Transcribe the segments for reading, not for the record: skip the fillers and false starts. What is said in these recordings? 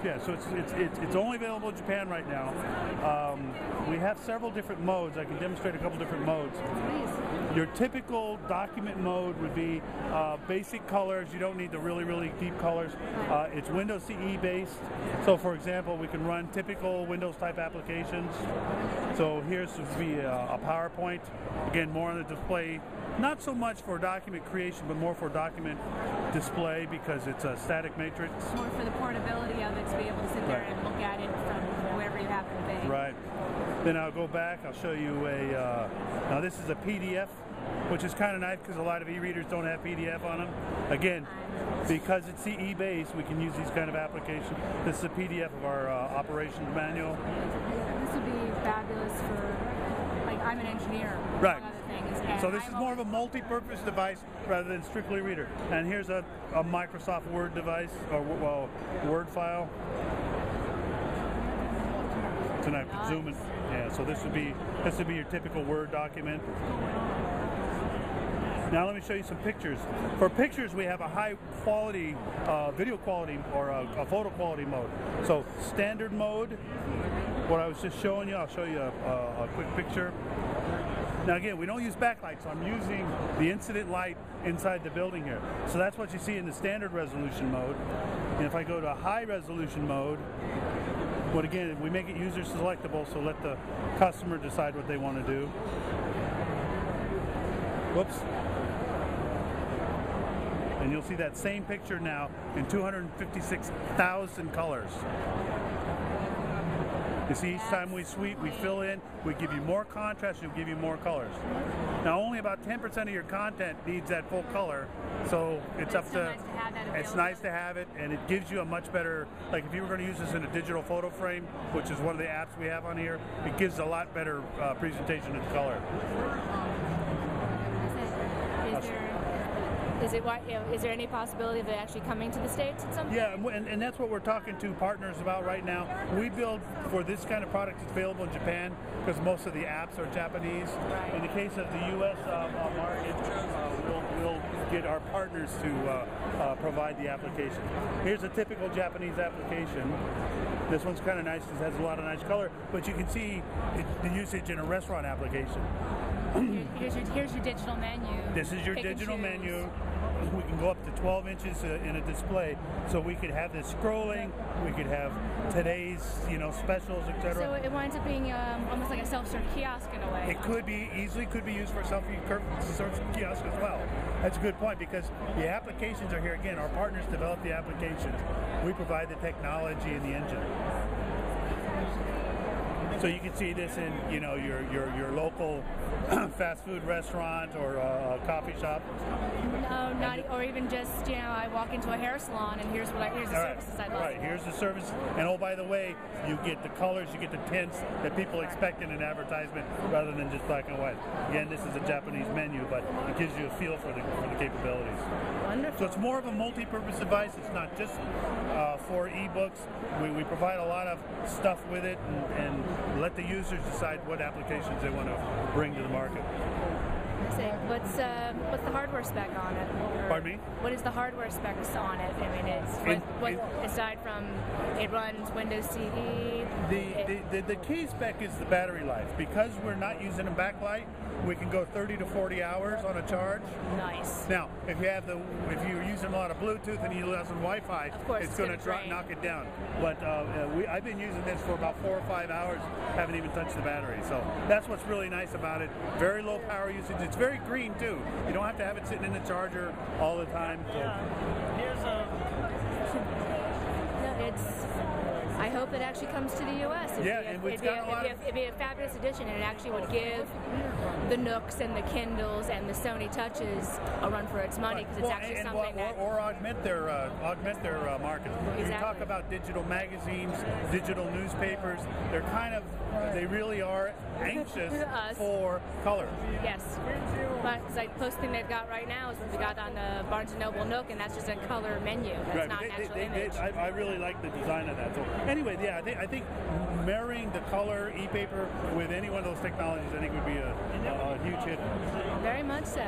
Yeah, so it's only available in Japan right now. We have several different modes. I can demonstrate a couple different modes. Your typical document mode would be basic colors. You don't need the really deep colors. It's Windows CE based. So for example, we can run typical Windows type applications. So here's would be a PowerPoint. Again, more on the display. Not so much for document creation, but more for document display because it's a static matrix. More for the portability of it to be able to sit there and look at it from wherever you happen to be. Right. Then I'll go back. I'll show you a. Now this is a PDF, which is kind of nice because a lot of e-readers don't have PDF on them. Again, because it's CE based, we can use these kind of applications. This is a PDF of our operations manual. This would be fabulous for, like, I'm an engineer. Right. Other things, so this is more of a multi-purpose device rather than strictly reader. And here's a Microsoft Word device, or well, Word file. Tonight, zoom in. Yeah. So this would be your typical Word document. Now let me show you some pictures. For pictures, we have a high quality video quality or a photo quality mode. So standard mode, what I was just showing you, I'll show you a quick picture. Now again, we don't use backlight, so I'm using the incident light inside the building here. So that's what you see in the standard resolution mode. And if I go to high resolution mode, but again, we make it user selectable, so let the customer decide what they want to do. Whoops. And you'll see that same picture now in 256,000 colors. You see, each time we sweep, we fill in, we give you more contrast, we'll give you more colors. Now, only about 10% of your content needs that full color, so it's up to, it's nice to have it, and it gives you a much better, like if you were going to use this in a digital photo frame, which is one of the apps we have on here, it gives a lot better presentation of color. Is there any possibility of it actually coming to the States at some point? Yeah, and that's what we're talking to partners about right now. We build for this kind of product that's available in Japan because most of the apps are Japanese. Right. In the case of the U.S. Market, we'll get our partners to provide the application. Here's a typical Japanese application. This one's kind of nice because it has a lot of nice color, but you can see the usage in a restaurant application. Here's your digital menu. This is your digital menu. We can go up to 12 inches in a display, so we could have this scrolling. We could have today's, specials, etc. So it winds up being almost like a self-serve kiosk in a way. It could be used for a self-serve kiosk as well. That's a good point because the applications are here again. Our partners develop the applications. We provide the technology and the engine. So you can see this in, your local fast food restaurant or a coffee shop. No, not, or even just, I walk into a hair salon and here's the services I love. Right, here's the service, and oh, by the way, you get the colors, you get the tints that people expect in an advertisement rather than just black and white. Again, this is a Japanese menu, but it gives you a feel for the capabilities. Wonderful. So it's more of a multi-purpose device. It's not just for ebooks. We provide a lot of stuff with it and let the users decide what applications they want to bring to the market. What's the hardware spec on it? Pardon me? What is the hardware specs on it? I mean, aside from it runs Windows CE. The key spec is the battery life. Because we're not using a backlight, we can go 30 to 40 hours on a charge. Nice. Now, if you're using a lot of Bluetooth and you lose some Wi-Fi, it's going to knock it down. But I've been using this for about 4 or 5 hours. Haven't even touched the battery. So that's what's really nice about it. Very low power usage. It's very green too. You don't have to have it sitting in the charger all the time. So. I hope it actually comes to the U.S. It'd be a fabulous addition, and it actually would give the Nooks and the Kindles and the Sony Touches a run for its money because it's actually something that augment their market. Exactly. You talk about digital magazines, digital newspapers. They really are anxious for color. Yes, but it's like the closest thing they've got right now is what we got on the Barnes & Noble Nook, and that's just a color menu. That's not natural image. I really like the design of that. So anyway, yeah, I think marrying the color e-paper with any one of those technologies, I think would be a huge hit. Very much so.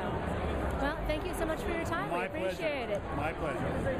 Well, thank you so much for your time. We appreciate it. My pleasure.